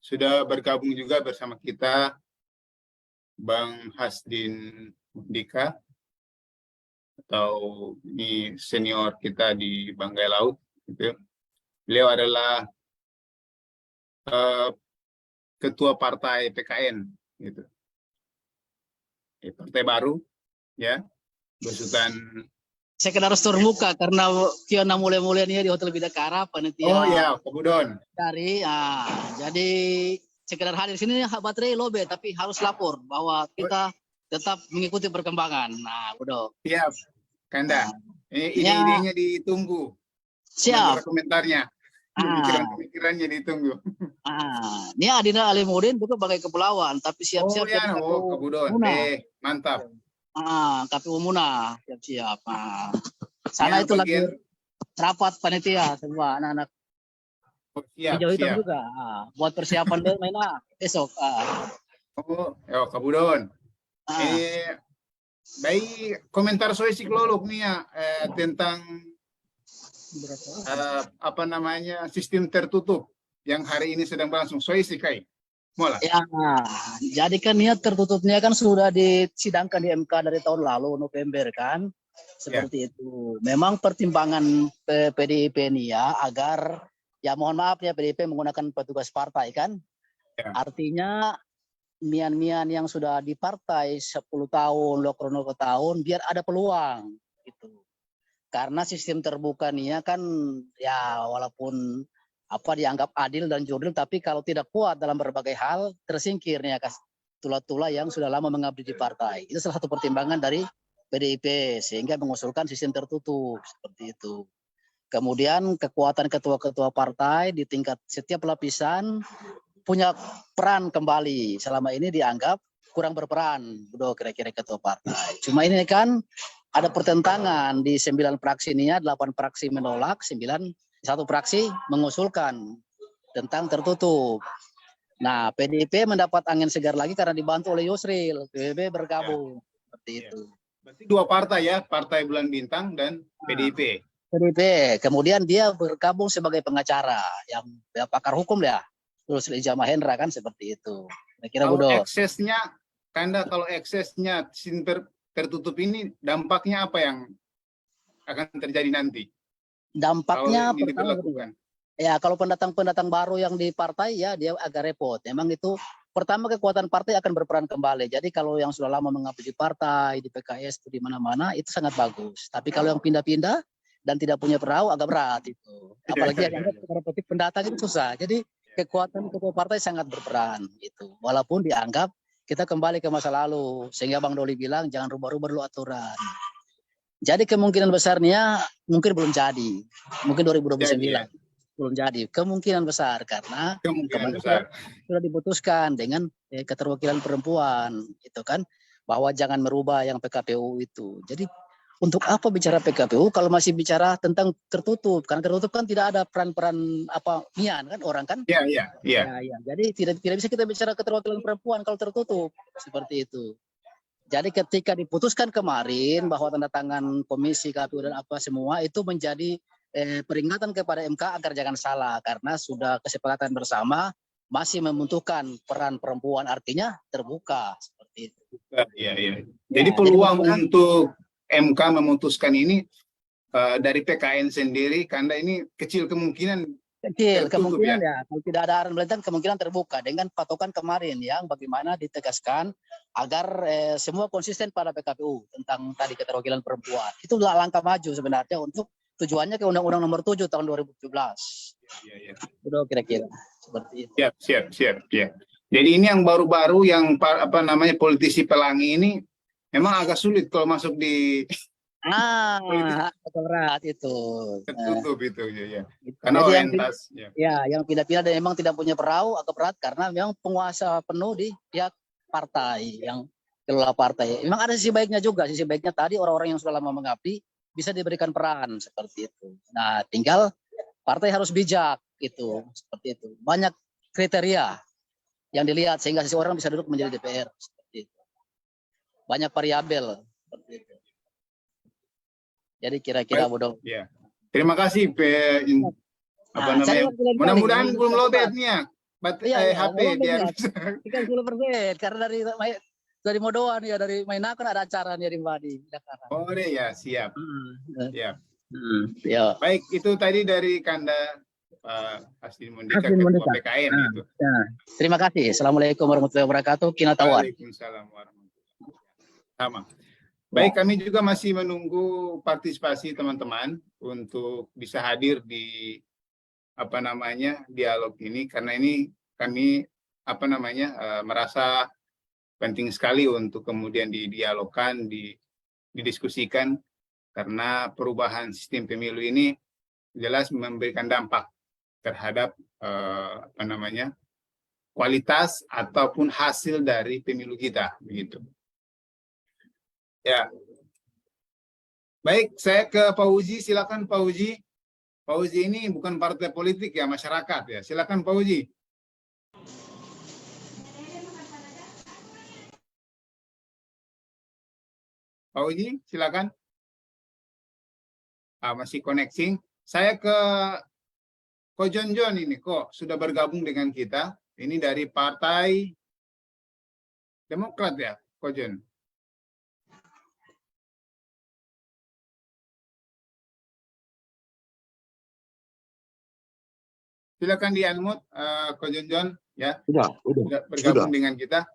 sudah bergabung juga bersama kita Bang Hasdin Mundika, atau ini senior kita di Banggai Laut. Gitu. Beliau adalah ketua partai PKN, gitu. Partai baru, ya, besutan. Saya kena harus terbuka karena Kiana mulai-mulai di Hotel Bidakara panitia. Oh ya, Pak Budon. Jadi sekedar hadir sini baterai lobe, tapi harus lapor bahwa kita tetap mengikuti perkembangan. Nah, Budon. Siap, Kanda. Ide-idenya ditunggu. Siap. Komentarnya. Pemikiran-pemikirannya ditunggu. Ini Adina Alimuddin juga sebagai kepulauan, tapi siap-siap. Pak Budon. Mantap. KPU Muna siap-siap. Sana itu lagi rapat panitia semua anak-anak. Hijau-hijau juga. Buat persiapan deh mainnya besok. Kak Budon. Baik, komentar soisik lolok nih ya tentang sistem tertutup yang hari ini sedang berlangsung. Soisik kai. Mola. Ya, jadi kan niat tertutupnya kan sudah disidangkan di MK dari tahun lalu November kan, seperti itu. Memang pertimbangan PDIP ini ya agar mohon maaf ya PDIP menggunakan petugas partai kan, artinya mian-mian yang sudah di partai 10 tahun, 20 tahun biar ada peluang gitu. Karena sistem terbuka nih ya kan ya walaupun dianggap adil dan jurdil, tapi kalau tidak kuat dalam berbagai hal tersingkirnya tula-tula yang sudah lama mengabdi di partai. Itu salah satu pertimbangan dari PDIP sehingga mengusulkan sistem tertutup seperti itu. Kemudian kekuatan ketua-ketua partai di tingkat setiap lapisan punya peran kembali. Selama ini dianggap kurang berperan, kira-kira ketua partai. Cuma ini kan ada pertentangan di 9 fraksi ini ya, 8 fraksi menolak, 1 fraksi mengusulkan tentang tertutup. Nah, PDIP mendapat angin segar lagi karena dibantu oleh Yusril. PBB bergabung seperti itu. Berarti 2 partai ya, Partai Bulan Bintang dan PDIP. PDIP. Kemudian dia bergabung sebagai pengacara yang pakar hukum ya. Yusril Iza Mahendra kan seperti itu. Kira-kira kalau eksesnya tertutup ini dampaknya apa yang akan terjadi nanti? Dampaknya pertama ya kalau pendatang-pendatang baru yang di partai ya dia agak repot. Memang itu pertama kekuatan partai akan berperan kembali. Jadi kalau yang sudah lama mengabdi di partai, di PKS, di mana-mana itu sangat bagus. Tapi kalau yang pindah-pindah dan tidak punya perahu agak berat itu. Apalagi yang pendatang itu susah. Jadi kekuatan ketua partai sangat berperan itu. Walaupun dianggap kita kembali ke masa lalu sehingga Bang Doli bilang jangan rubah-rubah dulu aturan. Jadi kemungkinan besarnya mungkin belum jadi. Mungkin 2029 belum jadi. Kemungkinan besar karena sudah diputuskan dengan keterwakilan perempuan itu kan bahwa jangan merubah yang PKPU itu. Jadi untuk apa bicara PKPU kalau masih bicara tentang tertutup? Karena tertutup kan tidak ada peran-peran mian kan orang kan? Iya. Jadi tidak bisa kita bicara keterwakilan perempuan kalau tertutup seperti itu. Jadi ketika diputuskan kemarin bahwa tanda tangan komisi KPU dan apa semua itu menjadi peringatan kepada MK agar jangan salah karena sudah kesepakatan bersama masih membutuhkan peran perempuan artinya terbuka seperti itu. Iya. Jadi peluang untuk MK memutuskan ini dari PKN sendiri karena ini kecil kemungkinan. Kemungkinan ya kalau tidak ada arahan pemerintah kemungkinan terbuka dengan patokan kemarin yang bagaimana ditegaskan agar semua konsisten pada PKPU tentang tadi keterwakilan perempuan. Itu langkah maju sebenarnya untuk tujuannya ke Undang-Undang Nomor 7 tahun 2017. Iya. Udah kira-kira seperti itu. Siap. Ya. Jadi ini yang baru-baru yang politisi pelangi ini memang agak sulit kalau masuk di berat itu. Tertutup itu ya. Karena orientas. Yang pindah-pindah dan memang tidak punya perahu agak berat karena memang penguasa penuh di pihak partai yang kelola partai. Memang ada sisi baiknya juga. Sisi baiknya tadi orang-orang yang sudah lama mengabdi bisa diberikan peran seperti itu. Nah, tinggal partai harus bijak itu seperti itu. Banyak kriteria yang dilihat sehingga seseorang bisa duduk menjadi DPR seperti itu. Banyak variabel seperti itu. Jadi kira-kira bodoh. Ya. Terima kasih apa Nah, cari namanya? waktu lain kali. Mudah-mudahan Ini belum cepat. lowbatnya, Iya, iya, HP belum biar ya. bisa. Tinggal 10%. Karena dari Modoan ya, dari Mainaka ada acara nih di Badi, Jakarta. Oh deh ya, siap, siap. Ya. Baik, itu tadi dari Kanda Hasdin Mundika, Hasdin Ketua Mundika. PKN Nah, itu. nah. Terima kasih. Assalamualaikum warahmatullahi wabarakatuh. Kinatawan. Waalaikumsalam warahmatullahi wabarakatuh. Sama. Ya. Baik, kami juga masih menunggu partisipasi teman-teman untuk bisa hadir di apa namanya dialog ini, karena ini kami apa namanya merasa penting sekali untuk kemudian didialogkan, didiskusikan, karena perubahan sistem pemilu ini jelas memberikan dampak terhadap apa namanya kualitas ataupun hasil dari pemilu kita, begitu. Ya, baik, saya ke Pak Uji, silakan Pak Uji. Pak Uji ini bukan partai politik ya, masyarakat ya. Silakan Pak Uji. Pak Uji, silakan. Masih connecting. Saya ke Ko Jonjon ini, kok sudah bergabung dengan kita. Ini dari Partai Demokrat ya, Ko Jon. Silakan di-unmute, Ko Jonjon ya. Sudah Bergabung dengan kita.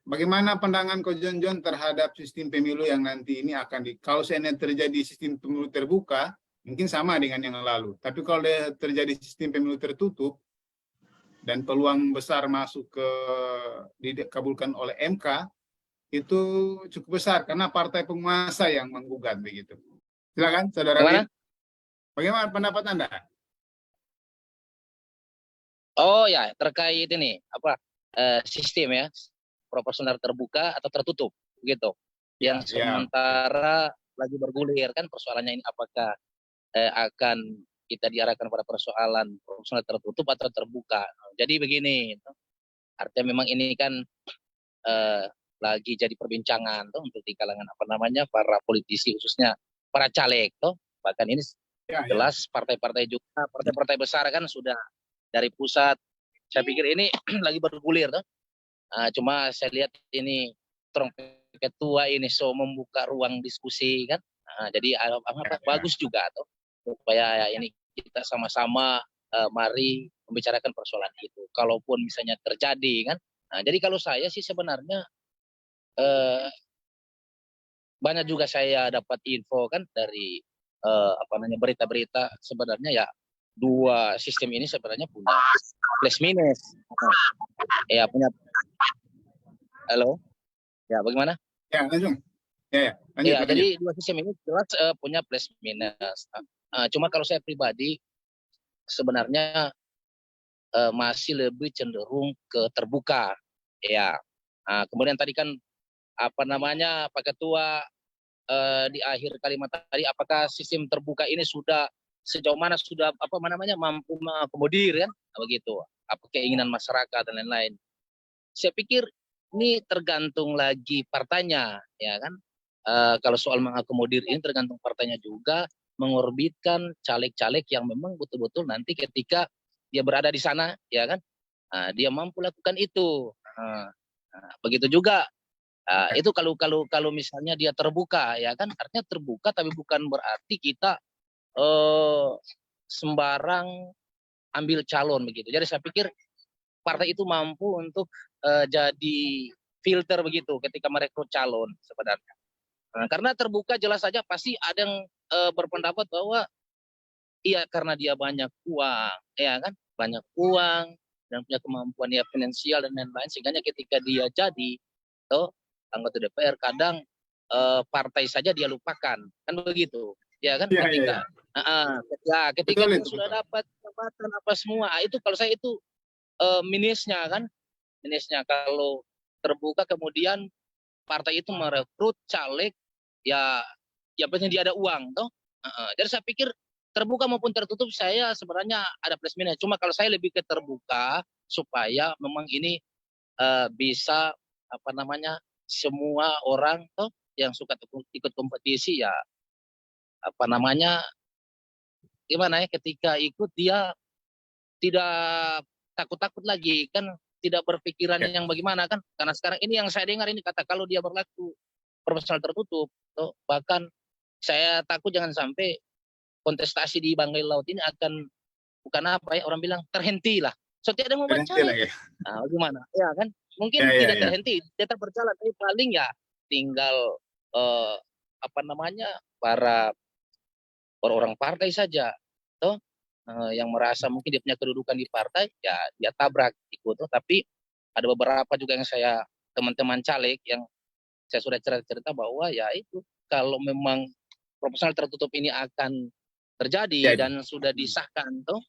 Bagaimana pandangan Ko Jonjon terhadap sistem pemilu yang nanti ini akan kalau seandainya terjadi sistem pemilu terbuka, mungkin sama dengan yang lalu. Tapi kalau terjadi sistem pemilu tertutup dan peluang besar masuk ke dikabulkan oleh MK, itu cukup besar karena partai penguasa yang menggugat begitu. Silakan, Saudara Win. Bagaimana pendapat Anda? Oh ya, terkait ini sistem ya, proporsional terbuka atau tertutup gitu. Yang sementara lagi bergulir kan persoalannya ini, apakah akan kita diarahkan pada persoalan proporsional tertutup atau terbuka. Jadi begini, artinya memang ini kan lagi jadi perbincangan untuk di kalangan para politisi, khususnya para caleg bahkan ini jelas partai-partai juga, partai-partai besar kan sudah dari pusat. Saya pikir ini lagi bergulir cuma saya lihat ini ketua ini membuka ruang diskusi kan. Jadi bagus juga supaya ini kita sama-sama mari membicarakan persoalan itu. Kalaupun misalnya terjadi kan. Jadi kalau saya sih sebenarnya banyak juga saya dapat info kan dari berita-berita, sebenarnya ya dua sistem ini sebenarnya punya plus minus. Ya punya. Halo. Ya bagaimana? Ya langsung. Ya, jadi dua sistem ini jelas punya plus minus. Cuma kalau saya pribadi sebenarnya masih lebih cenderung ke terbuka. Ya. Kemudian tadi kan Pak Ketua di akhir kalimat tadi, apakah sistem terbuka ini sudah sejauh mana sudah mampu mengakomodir kan begitu, apa keinginan masyarakat dan lain-lain. Saya pikir ini tergantung lagi partainya ya kan. Kalau soal mengakomodir ini tergantung partainya juga mengorbitkan caleg-caleg yang memang betul-betul nanti ketika dia berada di sana ya kan, dia mampu lakukan itu. Begitu juga itu kalau misalnya dia terbuka ya kan, artinya terbuka tapi bukan berarti kita sembarang ambil calon begitu. Jadi saya pikir partai itu mampu untuk jadi filter begitu ketika merekrut calon sebenarnya. Karena terbuka jelas saja pasti ada yang berpendapat bahwa iya karena dia banyak uang, ya kan, banyak uang dan punya kemampuan ya finansial dan lain-lain, sehingga ketika dia jadi anggota DPR kadang partai saja dia lupakan, kan begitu, ya kan? Ketika dia sudah dapat jabatan apa semua, itu kalau saya itu minusnya kan, kalau terbuka kemudian partai itu merekrut caleg ya penting dia ada uang jadi saya pikir terbuka maupun tertutup saya sebenarnya ada plus minus. Cuma kalau saya lebih ke terbuka supaya memang ini bisa semua orang yang suka ikut kompetisi ya gimana ya, ketika ikut dia tidak takut-takut lagi kan, tidak berpikiran Ya. yang bagaimana kan, karena sekarang ini yang saya dengar ini kata kalau dia berlaku proporsional tertutup, tuh, bahkan saya takut jangan sampai kontestasi di Banggai Laut ini akan bukan apa ya, orang bilang terhenti lah. So tidak ada yang mau Berhenti mencari. lah ya. Nah, bagaimana? Ya kan, mungkin Ya, ya, tidak ya. terhenti, tetap berjalan, tapi paling ya tinggal apa namanya, para orang partai saja, toh, yang merasa mungkin dia punya kedudukan di partai, ya dia tabrak ikut. Toh. Tapi ada beberapa juga yang saya teman-teman caleg yang saya sudah cerita bahwa ya itu kalau memang proporsional tertutup ini akan terjadi Jadi. dan sudah disahkan, toh,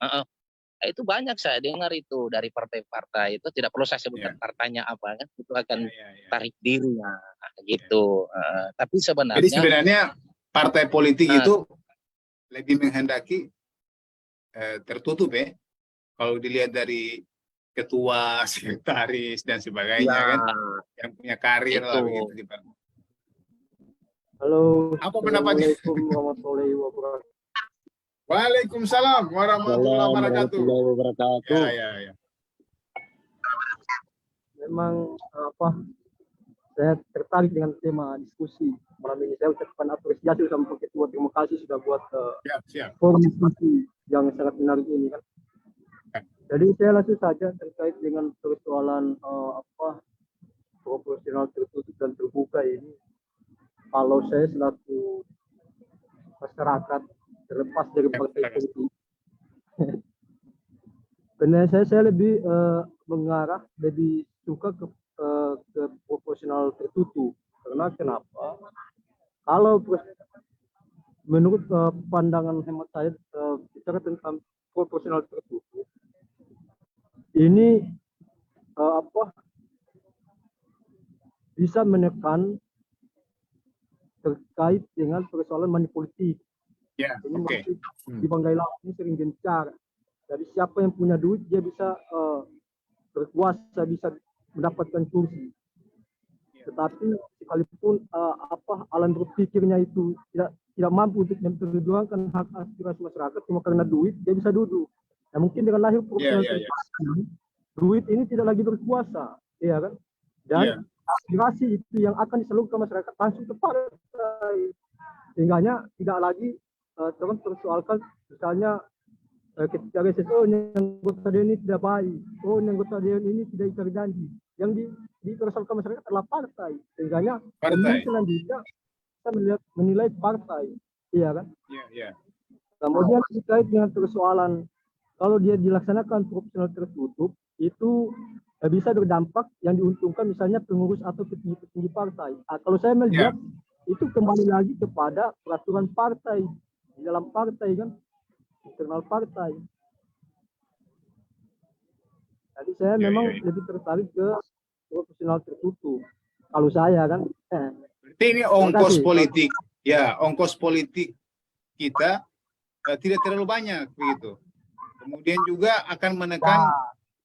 itu banyak saya dengar itu dari partai-partai itu, tidak perlu saya sebutkan partainya apa kan, itu akan tarik diri, gitu. Tapi Jadi sebenarnya sebenarnya partai politik itu lebih menghendaki tertutup ya. Kalau dilihat dari ketua, sekretaris dan sebagainya ya kan, yang punya karir lah itu. begitu di Pak. Halo, Apa pendapatnya? Assalamualaikum warahmatullahi wabarakatuh. Waalaikumsalam warahmatullahi wabarakatuh. Wabarakatuh. Ya, ya. Memang saya tertarik dengan tema diskusi malam ini. Saya ucapkan apresiasi sama Pak Ketua, terima kasih sudah buat Siap. forum diskusi yang sangat menarik ini kan. Jadi saya langsung saja terkait dengan persoalan proporsional tertutup dan terbuka ini. Kalau saya selaku masyarakat terlepas dari partai politik, sebenarnya saya lebih mengarah, lebih suka ke proporsional tertutup. Karena kenapa? Kalau menurut pandangan hemat saya bicara tentang proporsional tertutup, ini bisa menekan terkait dengan persoalan money politik. Ya, Ini oke. masih di Banggai Laut ini sering gencar. Jadi siapa yang punya duit dia bisa berkuasa, bisa mendapatkan kursi. Tetapi sekalipun alam berpikirnya itu tidak mampu untuk memperjuangkan hak aspirasi masyarakat, cuma karena duit dia bisa duduk. Nah, mungkin dengan lahir proporsional duit ini tidak lagi berkuasa, ya kan? Dan aspirasi itu yang akan disalurkan masyarakat langsung ke partai, sehingga tidak lagi terpersoalkan misalnya ketika RSSO yang anggota dewan ini tidak baik, yang anggota dewan ini tidak ikat janji, yang dipersoalkan masyarakat adalah partai, sehingga pemilih selanjutnya kita menilai partai, iya kan? Iya. Kemudian terkait dengan persoalan kalau dia dilaksanakan proporsional tertutup itu bisa berdampak yang diuntungkan misalnya pengurus atau petinggi partai. Kalau saya melihat itu kembali lagi kepada peraturan partai di dalam partai kan, internal partai. Jadi saya memang lebih tertarik ke proporsional tertutup. Kalau saya kan. Berarti ini ongkos politik, ongkos politik kita tidak terlalu banyak begitu. Kemudian juga akan menekan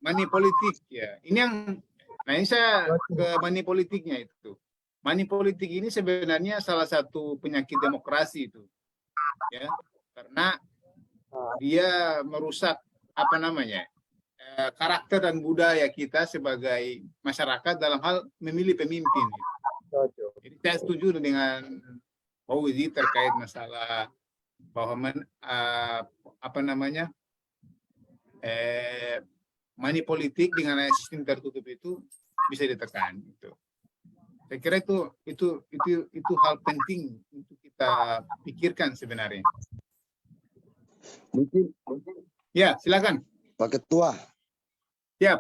money politik ya. Ini yang, ini saya ke money politiknya itu. Money politik ini sebenarnya salah satu penyakit demokrasi itu, ya, karena dia merusak karakter dan budaya kita sebagai masyarakat dalam hal memilih pemimpin. Jadi saya setuju dengan Fauzi terkait masalah bahwa money politik dengan sistem tertutup itu bisa ditekan. Gitu. Saya kira itu hal penting untuk kita pikirkan sebenarnya. Mungkin ya, silakan Pak Ketua. Siap.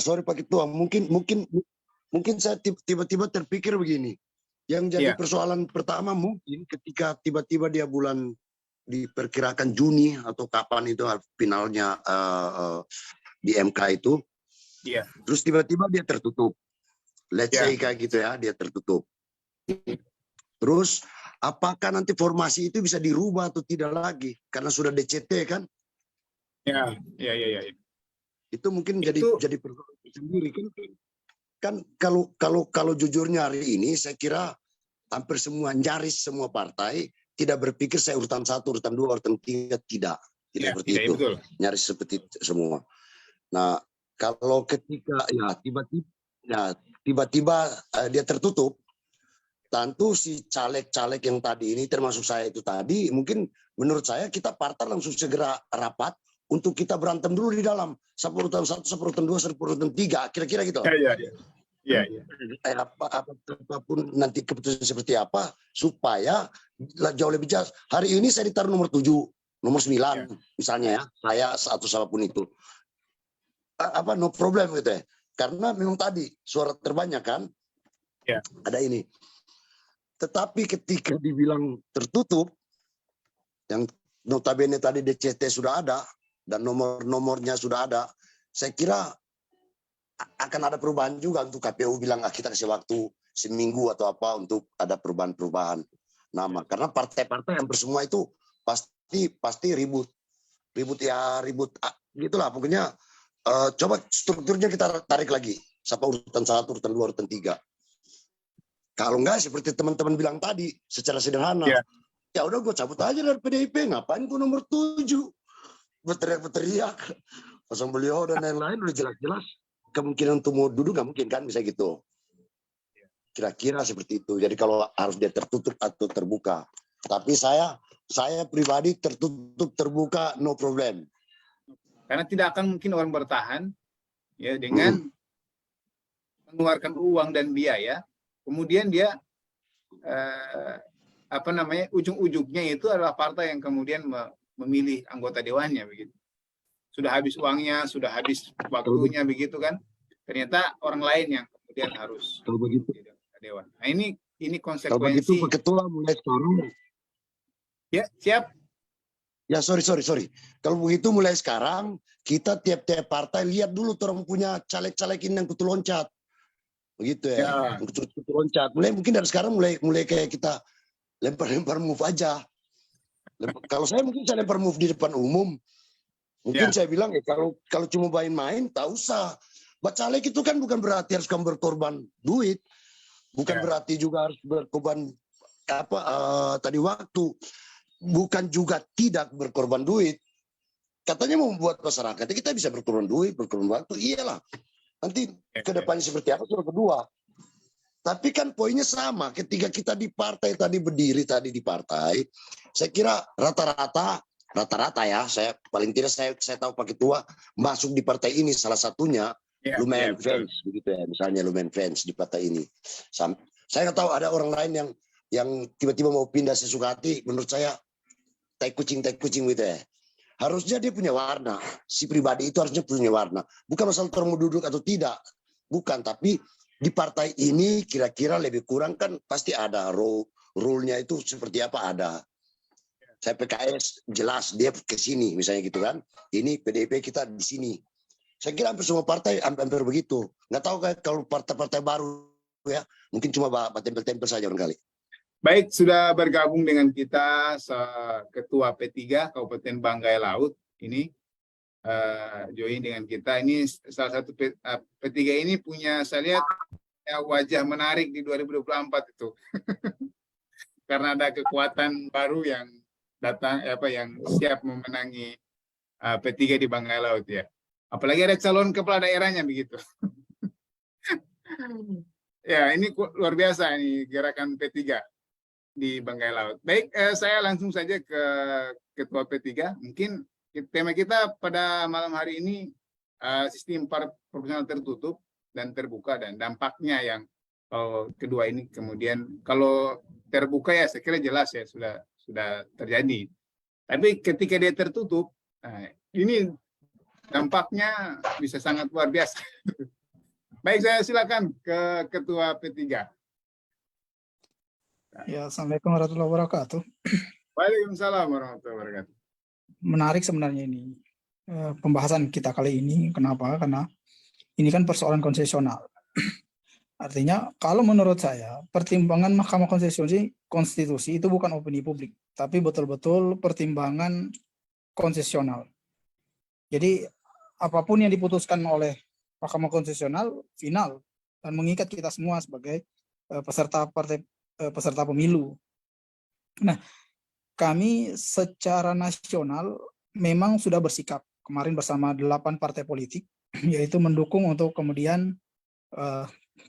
Sorry Pak Ketua, mungkin saya tiba-tiba terpikir begini. Yang jadi persoalan pertama mungkin ketika tiba-tiba dia bulan diperkirakan Juni atau kapan itu finalnya di MK itu, terus tiba-tiba dia tertutup. Let's say kayak gitu ya, dia tertutup. Terus apakah nanti formasi itu bisa dirubah atau tidak lagi karena sudah DCT kan? Ya. Itu mungkin jadi persoalan sendiri kan kalau jujurnya hari ini saya kira hampir nyaris semua partai tidak berpikir saya urutan 1, urutan 2, urutan 3, tidak Ya, seperti tidak, itu. betul. Nyaris seperti itu semua. Nah, kalau ketika tiba-tiba dia tertutup, tentu si caleg-caleg yang tadi ini termasuk saya itu tadi, mungkin menurut saya kita partai langsung segera rapat untuk kita berantem dulu di dalam. Siapa urutan 1, siapa urutan 2, siapa urutan 3, kira-kira gitu. Iya. Apapun nanti keputusan seperti apa, supaya jauh lebih jelas. Hari ini saya ditaruh nomor 7, nomor 9, misalnya ya, saya atau siapapun itu. No problem gitu ya. Karena memang tadi suara terbanyak kan, ada ini. Tetapi ketika dibilang tertutup, yang notabene tadi DCT sudah ada dan nomor-nomornya sudah ada, saya kira akan ada perubahan juga untuk KPU bilang kita kasih waktu seminggu atau apa untuk ada perubahan-perubahan nama. Karena partai-partai yang semua itu pasti ribut gitulah pokoknya. Coba strukturnya kita tarik lagi. Siapa urutan 1, urutan 2, urutan 3. Kalau enggak seperti teman-teman bilang tadi, secara sederhana, ya udah gue cabut aja dari PDIP, ngapain gue nomor 7? Berteriak-berteriak, pasang beliau dan lain-lain udah jelas-jelas. Kemungkinan untuk mau duduk nggak mungkin kan, bisa gitu. Kira-kira seperti itu. Jadi kalau harus dia tertutup atau terbuka. Tapi saya pribadi tertutup terbuka no problem. Karena tidak akan mungkin orang bertahan ya dengan mengeluarkan uang dan biaya, kemudian dia ujung-ujungnya itu adalah partai yang kemudian memilih anggota dewannya begitu. Sudah habis uangnya, sudah habis waktunya begitu kan. Ternyata orang lain yang kemudian harus dewan. Nah, ini konsekuensi. Kalau begitu Pak Ketua mulai sekarang. Ya, siap. Ya, sorry. Kalau begitu mulai sekarang, kita tiap-tiap partai lihat dulu orang punya caleg-caleg ini yang kutu loncat. Begitu ya. Kutu loncat. Mungkin dari sekarang mulai kayak kita lempar move aja. Kalau saya mungkin saya lempar move di depan umum. Mungkin saya bilang kalau cuma main-main, tak usah. Caleg itu kan bukan berarti harus kamu berkorban duit. Bukan berarti juga harus berkorban tadi waktu. Bukan juga tidak berkorban duit. Katanya mau membuat masyarakat, kita bisa berkorban duit, berkorban waktu, iyalah. Nanti ke depannya seperti apa, soal kedua. Tapi kan poinnya sama, ketika kita di partai tadi berdiri tadi di partai, saya kira rata-rata ya, saya paling tidak saya tahu Pak Ketua masuk di partai ini salah satunya lumayan fans, begitu ya, misalnya lumayan fans di partai ini. Saya nggak tahu ada orang lain yang tiba-tiba mau pindah sesuka hati, menurut saya tai kucing gitu ya. Harusnya dia punya warna. Si pribadi itu harusnya punya warna. Bukan masalah orang mau duduk atau tidak. Bukan, tapi di partai ini kira-kira lebih kurang kan pasti ada rule-nya itu seperti apa ada. Saya PKS jelas dia ke sini misalnya gitu kan. Ini PDIP kita di sini. Saya kira hampir semua partai hampir begitu. Nggak tahu kalau partai-partai baru ya, mungkin cuma tempel-tempel saja barangkali. Baik, sudah bergabung dengan kita Ketua P3 Kabupaten Banggai Laut ini join dengan kita. Ini salah satu P3 ini punya, saya lihat wajah menarik di 2024 itu. Karena ada kekuatan baru yang datang yang siap memenangi P3 di Banggai Laut ya. Apalagi ada calon kepala daerahnya begitu. Ya, ini luar biasa ini gerakan P3 di Banggai Laut. Baik, saya langsung saja ke Ketua P3. Mungkin tema kita pada malam hari ini sistem proporsional tertutup dan terbuka dan dampaknya yang kedua ini kemudian kalau terbuka ya saya kira jelas ya sudah terjadi. Tapi ketika dia tertutup, ini dampaknya bisa sangat luar biasa. Baik, saya silakan ke Ketua P3. Ya, Assalamualaikum warahmatullahi wabarakatuh. Waalaikumsalam warahmatullahi wabarakatuh. Menarik sebenarnya ini pembahasan kita kali ini. Kenapa? Karena ini kan persoalan konstitusional. Artinya kalau menurut saya pertimbangan Mahkamah Konstitusi itu bukan opini publik, tapi betul-betul pertimbangan konstitusional. Jadi apapun yang diputuskan oleh Mahkamah Konstitusional final dan mengikat kita semua sebagai peserta pemilu. Nah, kami secara nasional memang sudah bersikap kemarin bersama 8 partai politik, yaitu mendukung untuk kemudian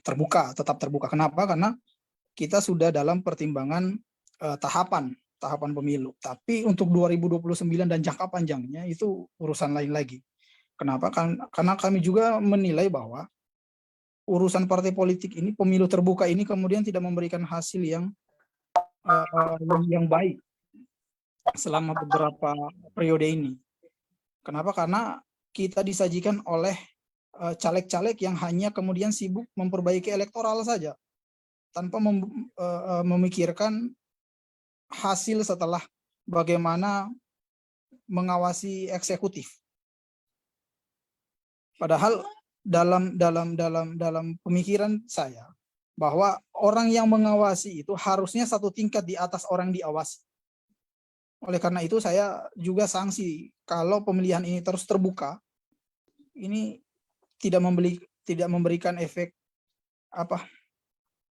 terbuka, tetap terbuka. Kenapa? Karena kita sudah dalam pertimbangan tahapan pemilu. Tapi untuk 2029 dan jangka panjangnya itu urusan lain lagi. Kenapa? Karena kami juga menilai bahwa urusan partai politik ini, pemilu terbuka ini kemudian tidak memberikan hasil yang baik selama beberapa periode ini. Kenapa? Karena kita disajikan oleh caleg-caleg yang hanya kemudian sibuk memperbaiki elektoral saja, tanpa memikirkan hasil setelah bagaimana mengawasi eksekutif. Padahal dalam pemikiran saya bahwa orang yang mengawasi itu harusnya satu tingkat di atas orang diawasi. Oleh karena itu saya juga sanksi kalau pemilihan ini terus terbuka, ini tidak memberikan efek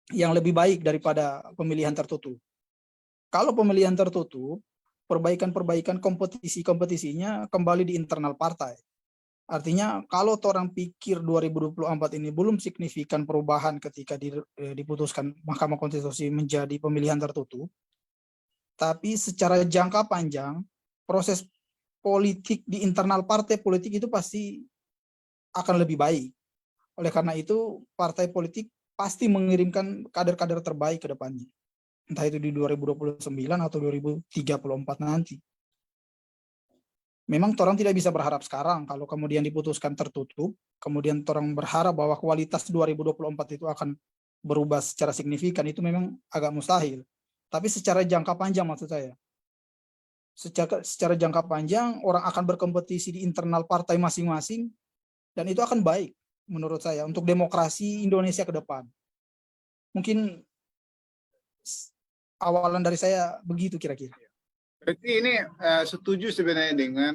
yang lebih baik daripada pemilihan tertutup. Kalau pemilihan tertutup, perbaikan kompetisinya kembali di internal partai. Artinya kalau orang pikir 2024 ini belum signifikan perubahan ketika diputuskan Mahkamah Konstitusi menjadi pemilihan tertutup, tapi secara jangka panjang proses politik di internal partai politik itu pasti akan lebih baik. Oleh karena itu partai politik pasti mengirimkan kader-kader terbaik ke depannya. Entah itu di 2029 atau 2034 nanti. Memang orang tidak bisa berharap sekarang kalau kemudian diputuskan tertutup, kemudian orang berharap bahwa kualitas 2024 itu akan berubah secara signifikan, itu memang agak mustahil. Tapi secara jangka panjang maksud saya. Secara jangka panjang orang akan berkompetisi di internal partai masing-masing dan itu akan baik menurut saya untuk demokrasi Indonesia ke depan. Mungkin awalan dari saya begitu kira-kira. Berarti ini setuju sebenarnya dengan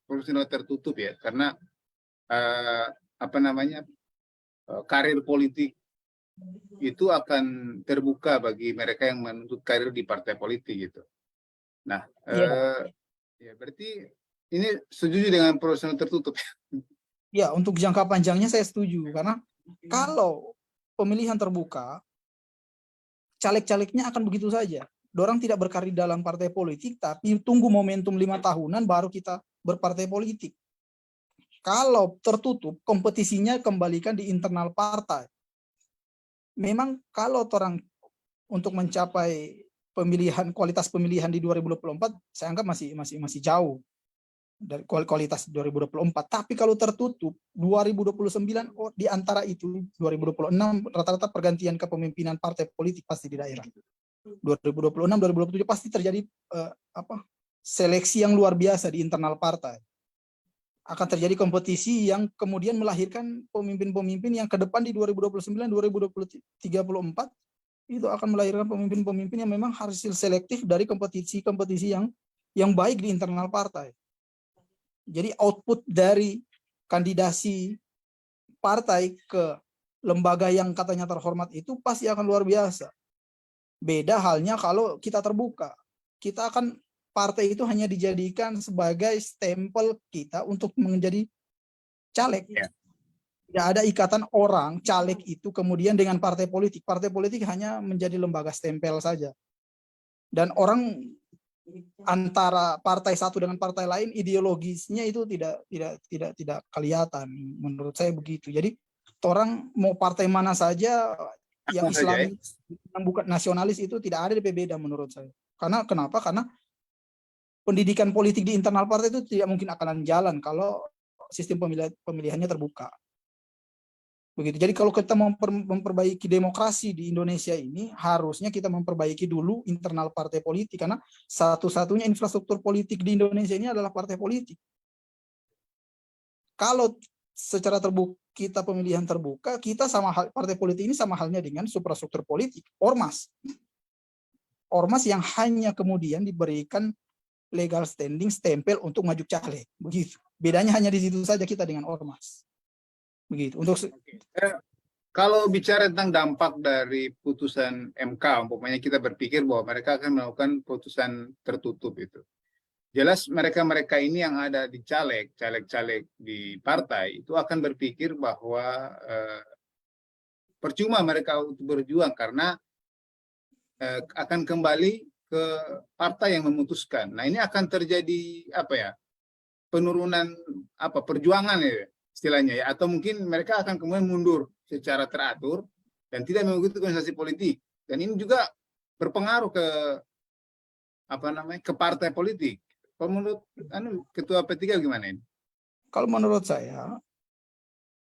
proporsional tertutup ya, karena karir politik itu akan terbuka bagi mereka yang menuntut karir di partai politik gitu. Nah, ya berarti ini setuju dengan proporsional tertutup. Ya, untuk jangka panjangnya saya setuju karena kalau pemilihan terbuka, caleg-calegnya akan begitu saja. Dorang tidak berkarir dalam partai politik, tapi tunggu momentum 5 tahunan baru kita berpartai politik. Kalau tertutup, kompetisinya kembalikan di internal partai. Memang kalau orang untuk mencapai kualitas pemilihan di 2024, saya anggap masih jauh dari kualitas 2024. Tapi kalau tertutup 2029 di antara itu 2026 rata-rata pergantian kepemimpinan partai politik pasti di daerah. 2026 2027 pasti terjadi seleksi yang luar biasa di internal partai. Akan terjadi kompetisi yang kemudian melahirkan pemimpin-pemimpin yang ke depan di 2029 2034 itu akan melahirkan pemimpin-pemimpin yang memang hasil selektif dari kompetisi yang baik di internal partai. Jadi output dari kandidasi partai ke lembaga yang katanya terhormat itu pasti akan luar biasa. Beda halnya kalau kita terbuka. Kita akan partai itu hanya dijadikan sebagai stempel kita untuk menjadi caleg. Ya. Tidak ada ikatan orang caleg itu kemudian dengan partai politik. Partai politik hanya menjadi lembaga stempel saja. Dan orang antara partai satu dengan partai lain ideologisnya itu tidak kelihatan, menurut saya begitu. Jadi orang mau partai mana saja yang Islamis, yang bukan nasionalis itu tidak ada DPB menurut saya. Karena kenapa? Karena pendidikan politik di internal partai itu tidak mungkin akan jalan kalau sistem pemilihannya terbuka. Begitu. Jadi kalau kita mau memperbaiki demokrasi di Indonesia ini, harusnya kita memperbaiki dulu internal partai politik, karena satu-satunya infrastruktur politik di Indonesia ini adalah partai politik. Kalau secara terbuka kita pemilihan terbuka, kita partai politik ini sama halnya dengan suprastruktur politik, ormas. Ormas yang hanya kemudian diberikan legal standing stempel untuk maju caleg, begitu. Bedanya hanya di situ saja kita dengan ormas. Begitu. Kalau bicara tentang dampak dari putusan MK, umpamanya kita berpikir bahwa mereka akan melakukan putusan tertutup itu. Jelas mereka-mereka ini yang ada di caleg-caleg di partai itu akan berpikir bahwa percuma mereka untuk berjuang karena akan kembali ke partai yang memutuskan. Nah, ini akan terjadi apa ya? Penurunan apa perjuangan ya istilahnya ya, atau mungkin mereka akan kemudian mundur secara teratur dan tidak mengikuti konsentrasi politik, dan ini juga berpengaruh ke apa namanya ke partai politik. Kalau menurut ketua P3 gimana ini? Kalau menurut saya,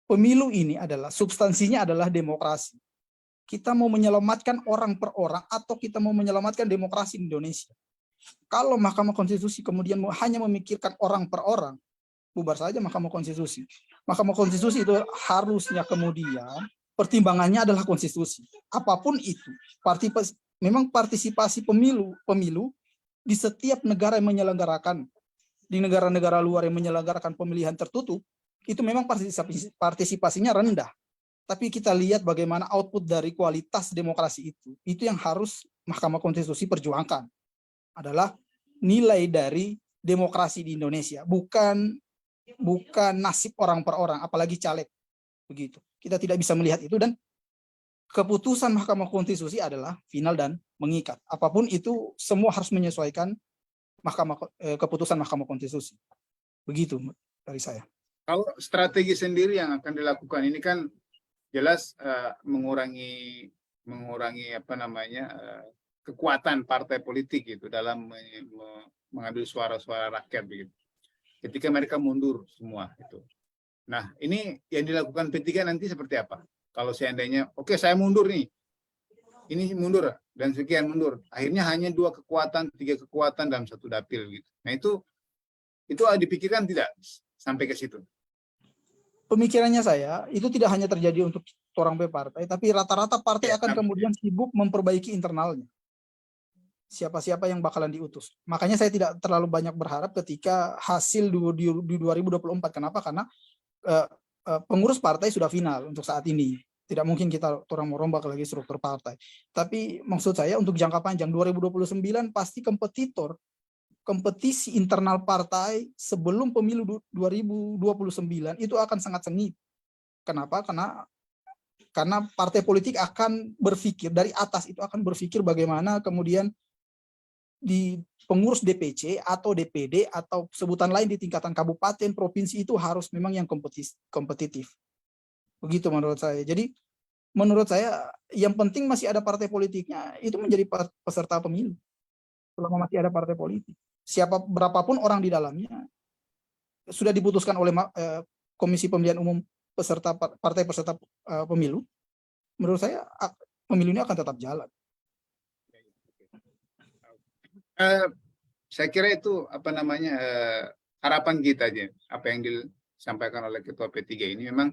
pemilu ini adalah substansinya adalah demokrasi. Kita mau menyelamatkan orang per orang atau kita mau menyelamatkan demokrasi di Indonesia. Kalau Mahkamah Konstitusi kemudian hanya memikirkan orang per orang, bubar saja Mahkamah Konstitusi. Mahkamah Konstitusi itu harusnya kemudian pertimbangannya adalah konstitusi. Apapun itu, memang partisipasi pemilu di setiap negara yang menyelenggarakan, di negara-negara luar yang menyelenggarakan pemilihan tertutup, itu memang partisipasinya rendah. Tapi kita lihat bagaimana output dari kualitas demokrasi itu yang harus Mahkamah Konstitusi perjuangkan. Adalah nilai dari demokrasi di Indonesia, bukan nasib orang per orang, apalagi caleg. Begitu. Kita tidak bisa melihat itu, dan keputusan Mahkamah Konstitusi adalah final dan mengikat. Apapun itu semua harus menyesuaikan keputusan Mahkamah Konstitusi. Begitu dari saya. Kalau strategi sendiri yang akan dilakukan ini kan jelas mengurangi apa namanya kekuatan partai politik itu dalam mengambil suara-suara rakyat begitu. Ketika mereka mundur semua itu. Nah, ini yang dilakukan P3 nanti seperti apa? Kalau seandainya, oke, saya mundur nih, ini mundur dan sekian mundur. Akhirnya hanya 2 kekuatan, 3 kekuatan dalam satu dapil gitu. Nah, itu dipikirkan tidak sampai ke situ? Pemikirannya saya, itu tidak hanya terjadi untuk orang partai, tapi rata-rata partai akan kemudian sibuk memperbaiki internalnya. Siapa-siapa yang bakalan diutus. Makanya saya tidak terlalu banyak berharap ketika hasil di 2024. Kenapa? Karena pengurus partai sudah final untuk saat ini. Tidak mungkin kita orang merombak lagi struktur partai. Tapi maksud saya untuk jangka panjang 2029 pasti kompetisi internal partai sebelum pemilu 2029 itu akan sangat sengit. Kenapa? Karena partai politik akan berpikir dari atas, itu akan berpikir bagaimana kemudian di pengurus DPC atau DPD atau sebutan lain di tingkatan kabupaten, provinsi itu harus memang yang kompetitif. Begitu menurut saya. Jadi menurut saya yang penting masih ada partai politiknya, itu menjadi peserta pemilu. Selama masih ada partai politik. Berapapun orang di dalamnya sudah diputuskan oleh Komisi Pemilihan Umum partai peserta pemilu. Menurut saya pemilu ini akan tetap jalan. Saya kira itu apa namanya harapan kita aja, apa yang disampaikan oleh Ketua P3 ini memang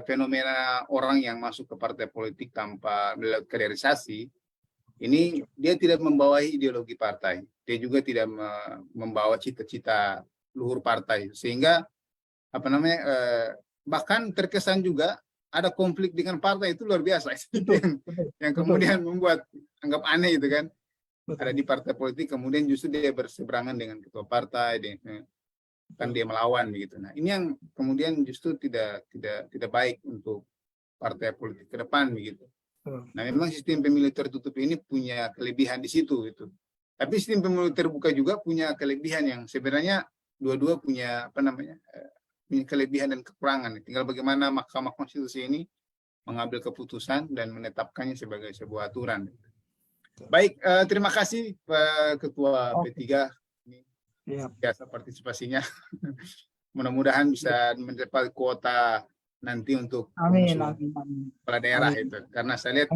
fenomena orang yang masuk ke partai politik tanpa melalui kaderisasi ini, dia tidak membawahi ideologi partai, dia juga tidak membawa cita-cita luhur partai, sehingga apa namanya bahkan terkesan juga ada konflik dengan partai, itu luar biasa. Yang kemudian membuat anggap aneh itu kan. Ada di partai politik, kemudian justru dia berseberangan dengan ketua partai, kan dia melawan begitu. Nah, ini yang kemudian justru tidak baik untuk partai politik ke depan begitu. Nah, memang sistem pemilu tertutup ini punya kelebihan di situ gitu. Tapi sistem pemilu terbuka juga punya kelebihan yang sebenarnya dua-dua punya apa namanya punya kelebihan dan kekurangan. Tinggal bagaimana Mahkamah Konstitusi ini mengambil keputusan dan menetapkannya sebagai sebuah aturan. Baik, terima kasih Pak Ketua P3 biasa partisipasinya. Mudah-mudahan bisa mendapat kuota nanti untuk kepala daerah itu, karena saya lihat